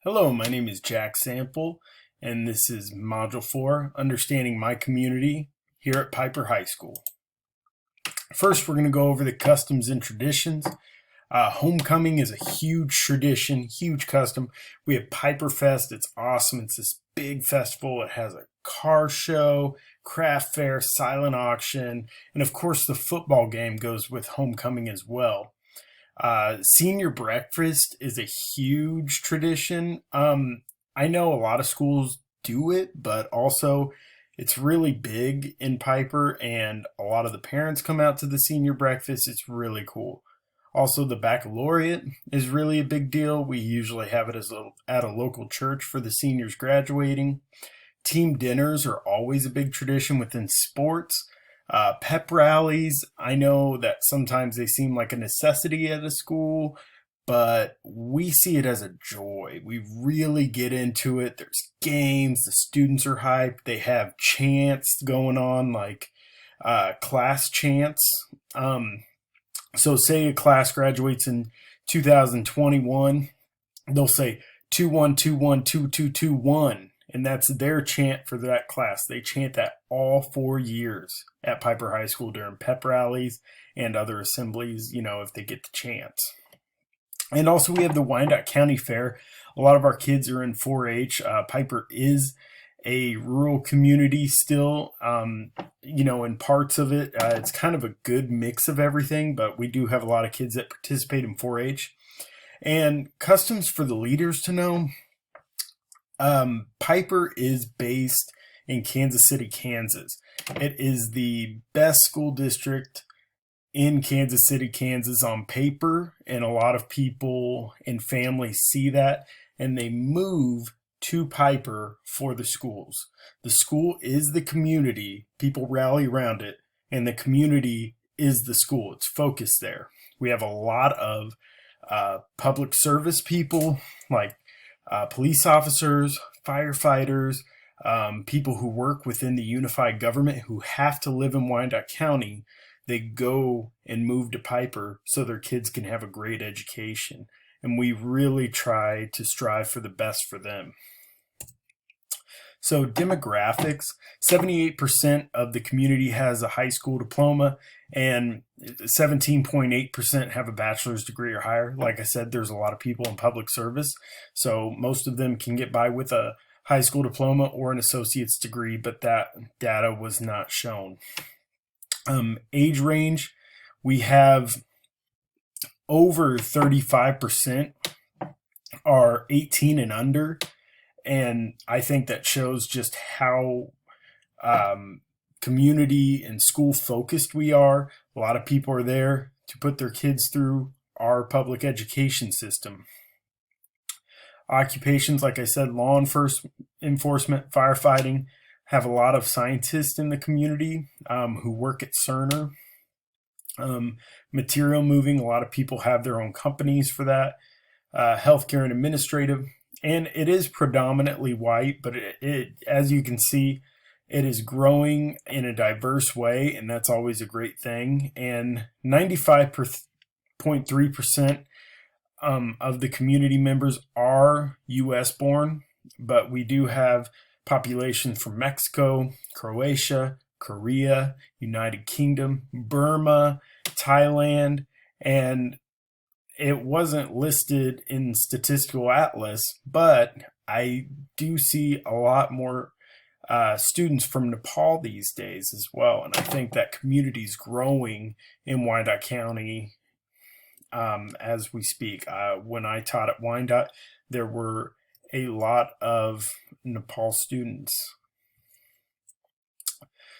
Hello, my name is Jack Sampel, and this is Module 4, Understanding My Community, here at Piper High School. First, we're going to go over the customs and traditions. Homecoming is a huge tradition, huge custom. We have Piper Fest. It's awesome. It's this big festival. It has a car show, craft fair, silent auction, and of course the football game goes with homecoming as well. Senior breakfast is a huge tradition. I know a lot of schools do it, but also it's really big in Piper, and a lot of the parents come out to the senior breakfast. It's really cool. Also, the baccalaureate is really a big deal. We usually have it at a local church for the seniors graduating. Team dinners are always a big tradition within sports. Pep rallies, I know that sometimes they seem like a necessity at a school, but we see it as a joy. We really get into it. There's games, the students are hyped, they have chants going on, like class chants. So say a class graduates in 2021, they'll say 21212221. And that's their chant for that class. They chant that all 4 years at Piper High School during pep rallies and other assemblies, if they get the chance. And also we have the Wyandotte County Fair. A lot of our kids are in 4-H. Piper is a rural community still, in parts of it. It's kind of a good mix of everything, but we do have a lot of kids that participate in 4-H. And customs for the leaders to know. Piper is based in Kansas City, Kansas. It is the best school district in Kansas City, Kansas on paper, and a lot of people and families see that, and they move to Piper for the schools. The school is the community. People rally around it, and the community is the school. It's focused there. We have a lot of public service people like police officers, firefighters, people who work within the unified government who have to live in Wyandotte County. They go and move to Piper so their kids can have a great education. And we really try to strive for the best for them. So demographics, 78% of the community has a high school diploma and 17.8% have a bachelor's degree or higher. Like I said, there's a lot of people in public service, so most of them can get by with a high school diploma or an associate's degree, but that data was not shown. Age range, we have over 35% are 18 and under. And I think that shows just how community and school focused we are. A lot of people are there to put their kids through our public education system. Occupations, like I said, law enforcement, firefighting, have a lot of scientists in the community who work at Cerner. Material moving, a lot of people have their own companies for that. Healthcare and administrative. And it is predominantly white, but it, as you can see, it is growing in a diverse way, and that's always a great thing. And 95.3% of the community members are U.S. born, but we do have populations from Mexico, Croatia, Korea, United Kingdom, Burma, Thailand, and it wasn't listed in Statistical Atlas, but I do see a lot more students from Nepal these days as well. And I think that community is growing in Wyandotte County as we speak. When I taught at Wyandotte, there were a lot of Nepal students.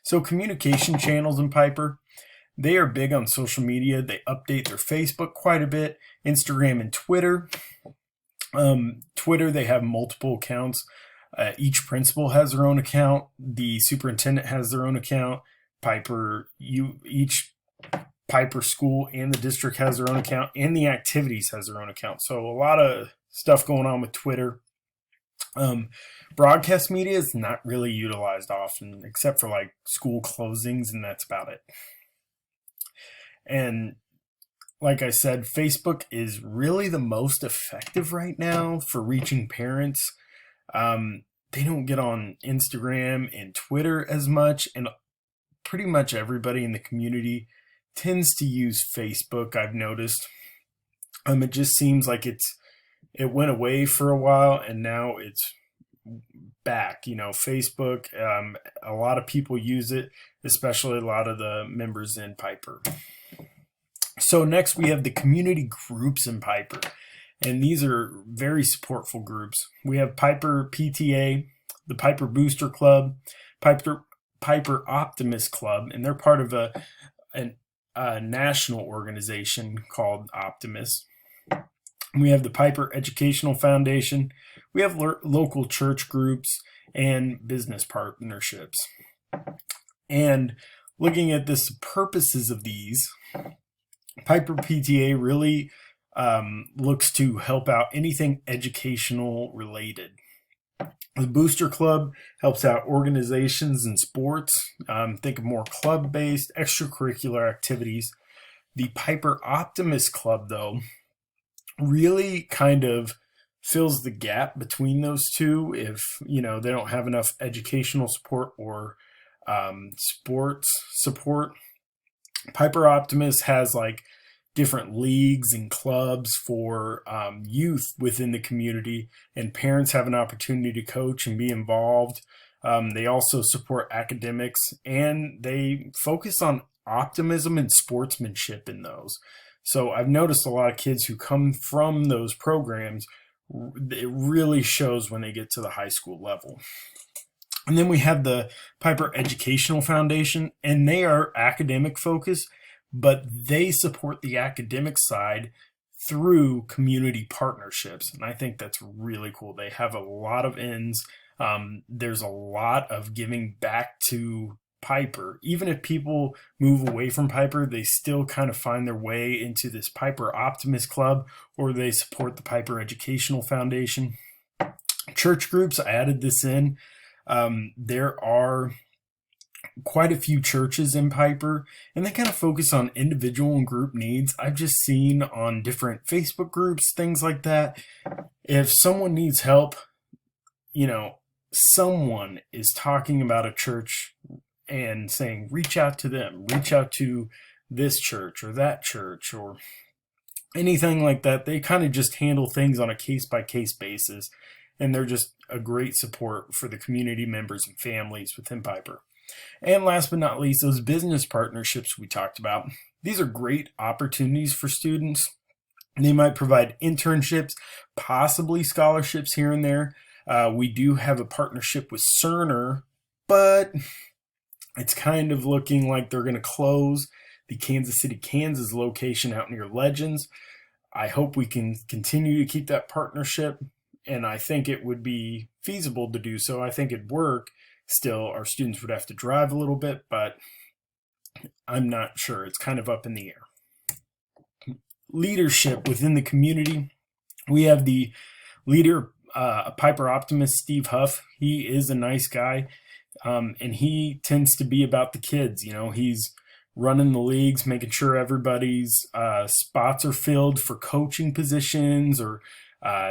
So communication channels in Piper. They are big on social media. They update their Facebook quite a bit, Instagram and Twitter. Twitter, they have multiple accounts. Each principal has their own account. The superintendent has their own account. Each Piper school and the district has their own account, and the activities has their own account. So a lot of stuff going on with Twitter. Broadcast media is not really utilized often, except for like school closings, and that's about it. And like I said, Facebook is really the most effective right now for reaching parents. They don't get on Instagram and Twitter as much, and pretty much everybody in the community tends to use Facebook, I've noticed. It just seems like it went away for a while and now it's back. Facebook, a lot of people use it, especially a lot of the members in Piper. So next we have the community groups in Piper, and these are very supportful groups. We have Piper PTA, the Piper Booster Club, Piper Optimist Club, and they're part of a national organization called Optimist. We have the Piper Educational Foundation. We have local church groups and business partnerships. And looking at the purposes of these, Piper PTA really looks to help out anything educational related. The Booster Club helps out organizations and sports. Think of more club-based extracurricular activities. The Piper Optimist Club, though, really kind of fills the gap between those two if they don't have enough educational support or sports support. Piper Optimist has like different leagues and clubs for youth within the community, and parents have an opportunity to coach and be involved. They also support academics, and they focus on optimism and sportsmanship in those. So I've noticed a lot of kids who come from those programs, it really shows when they get to the high school level. And then we have the Piper Educational Foundation, and they are academic focused, but they support the academic side through community partnerships. And I think that's really cool. They have a lot of ends. There's a lot of giving back to Piper. Even if people move away from Piper, they still kind of find their way into this Piper Optimist Club, or they support the Piper Educational Foundation. Church groups, I added this in. There are quite a few churches in Piper, and they kind of focus on individual and group needs. I've just seen on different Facebook groups, things like that. If someone needs help, someone is talking about a church and saying, reach out to them, reach out to this church or that church or anything like that. They kind of just handle things on a case-by-case basis, and they're just a great support for the community members and families within Piper. And last but not least, those business partnerships we talked about. These are great opportunities for students. They might provide internships, possibly scholarships here and there. We do have a partnership with Cerner, but it's kind of looking like they're going to close the Kansas City, Kansas location out near Legends. I hope we can continue to keep that partnership, and I think it would be feasible to do so. I think it'd work. Still, our students would have to drive a little bit, but I'm not sure. It's kind of up in the air. Leadership within the community. We have the leader, Piper Optimist, Steve Huff. He is a nice guy, and he tends to be about the kids. He's running the leagues, making sure everybody's spots are filled for coaching positions, or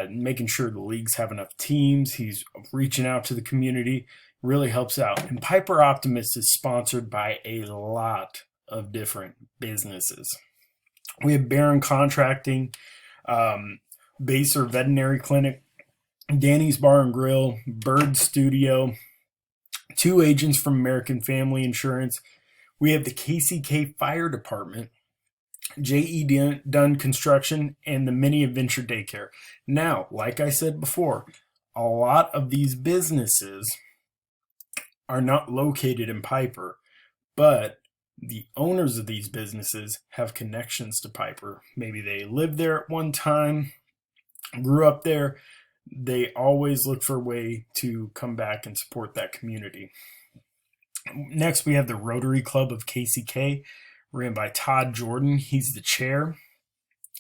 making sure the leagues have enough teams. He's reaching out to the community, really helps out. And Piper Optimist is sponsored by a lot of different businesses. We have Barron Contracting, Baser Veterinary Clinic, Danny's Bar and Grill, Bird Studio, 2 agents from American Family Insurance. We have the KCK Fire Department, J.E. Dunn Construction, and the Mini Adventure Daycare. Now, like I said before, a lot of these businesses are not located in Piper, but the owners of these businesses have connections to Piper. Maybe they lived there at one time, grew up there. They always look for a way to come back and support that community. Next, we have the Rotary Club of KCK, ran by Todd Jordan. He's the chair.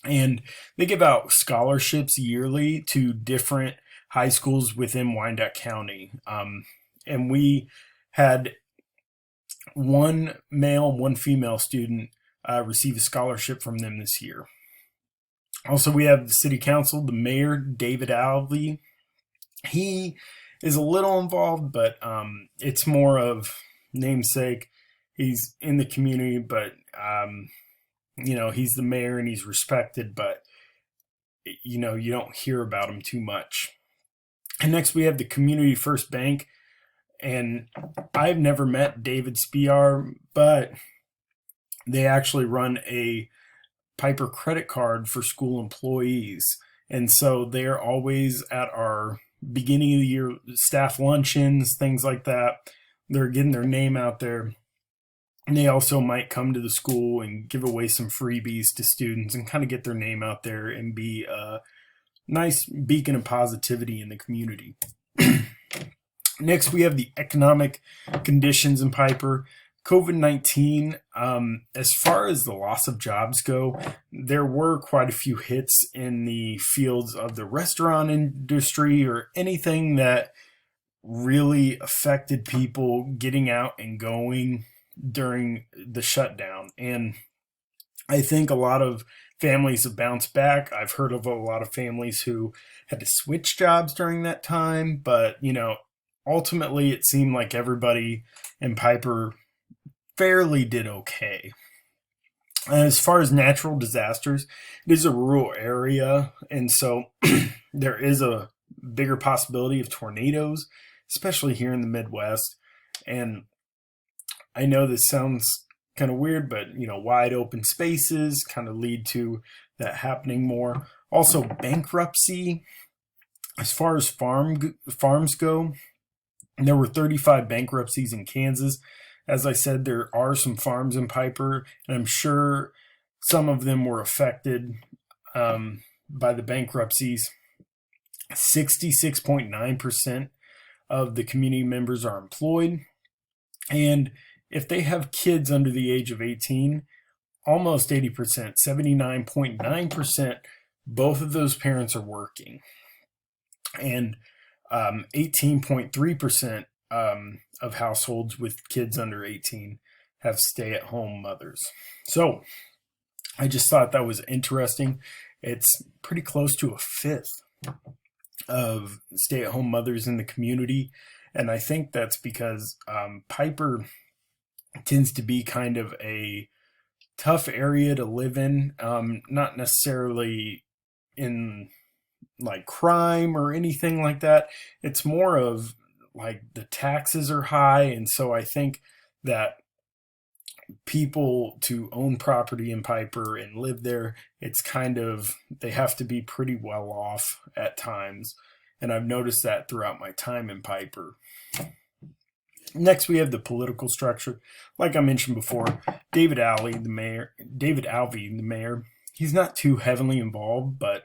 And they give out scholarships yearly to different high schools within Wyandotte County. And we had one male, one female student receive a scholarship from them this year. Also, we have the city council, the mayor, David Alvey. He is a little involved, but it's more of namesake. He's in the community, but he's the mayor and he's respected, but you don't hear about him too much. And next we have the Community First Bank, and I've never met David Spiar, but they actually run a Piper credit card for school employees. And so they're always at our beginning of the year staff luncheons, things like that. They're getting their name out there. And they also might come to the school and give away some freebies to students and kind of get their name out there and be a nice beacon of positivity in the community. Next, we have the economic conditions in Piper. COVID-19, as far as the loss of jobs go, there were quite a few hits in the fields of the restaurant industry or anything that really affected people getting out and going during the shutdown. And I think a lot of families have bounced back. I've heard of a lot of families who had to switch jobs during that time, but ultimately it seemed like everybody in Piper fairly did okay. As far as natural disasters, it is a rural area, and so there is a bigger possibility of tornadoes, especially here in the Midwest. And I know this sounds kind of weird, but wide open spaces kind of lead to that happening more. Also, bankruptcy. As far as farms go, there were 35 bankruptcies in Kansas. As I said, there are some farms in Piper, and I'm sure some of them were affected by the bankruptcies. 66.9% of the community members are employed. And if they have kids under the age of 18, almost 80%, 79.9%, both of those parents are working. And 18.3% of households with kids under 18 have stay-at-home mothers. So I just thought that was interesting. It's pretty close to a fifth of stay-at-home mothers in the community. And I think that's because Piper tends to be kind of a tough area to live in, not necessarily in like crime or anything like that. It's more of like the taxes are high, and so I think that people to own property in Piper and live there, it's kind of, they have to be pretty well off at times, and I've noticed that throughout my time in Piper. Next, we have the political structure. Like I mentioned before, David Alvey, the mayor, he's not too heavily involved, but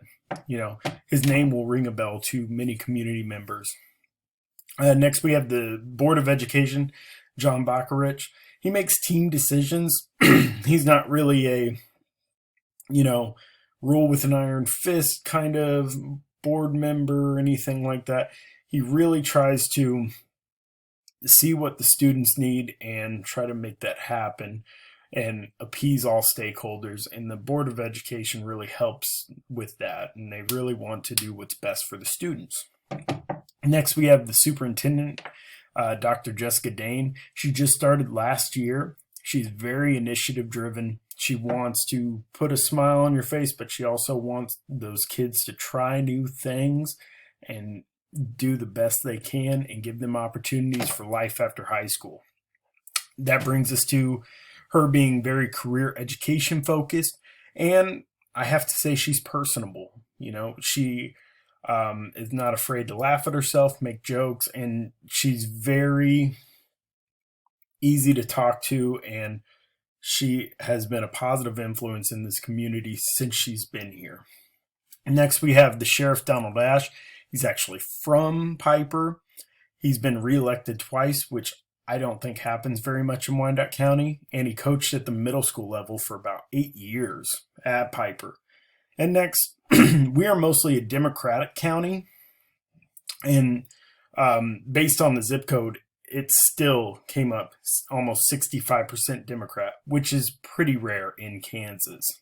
his name will ring a bell to many community members. Next, we have the Board of Education, John Bakarich. He makes team decisions. He's not really a, rule with an iron fist kind of board member or anything like that. He really tries to see what the students need and try to make that happen and appease all stakeholders. And the Board of Education really helps with that. And they really want to do what's best for the students. Next, we have the superintendent, Dr. Jessica Dane. She just started last year. She's very initiative driven. She wants to put a smile on your face, but she also wants those kids to try new things and do the best they can and give them opportunities for life after high school. That brings us to her being very career education focused. And I have to say she's personable. She is not afraid to laugh at herself, make jokes, and she's very easy to talk to, and she has been a positive influence in this community since she's been here. Next, we have the Sheriff Donald Ash. He's actually from Piper. He's been reelected twice, which I don't think happens very much in Wyandotte County, and he coached at the middle school level for about 8 years at Piper. And next, we are mostly a Democratic county, and based on the zip code, it still came up almost 65% Democrat, which is pretty rare in Kansas.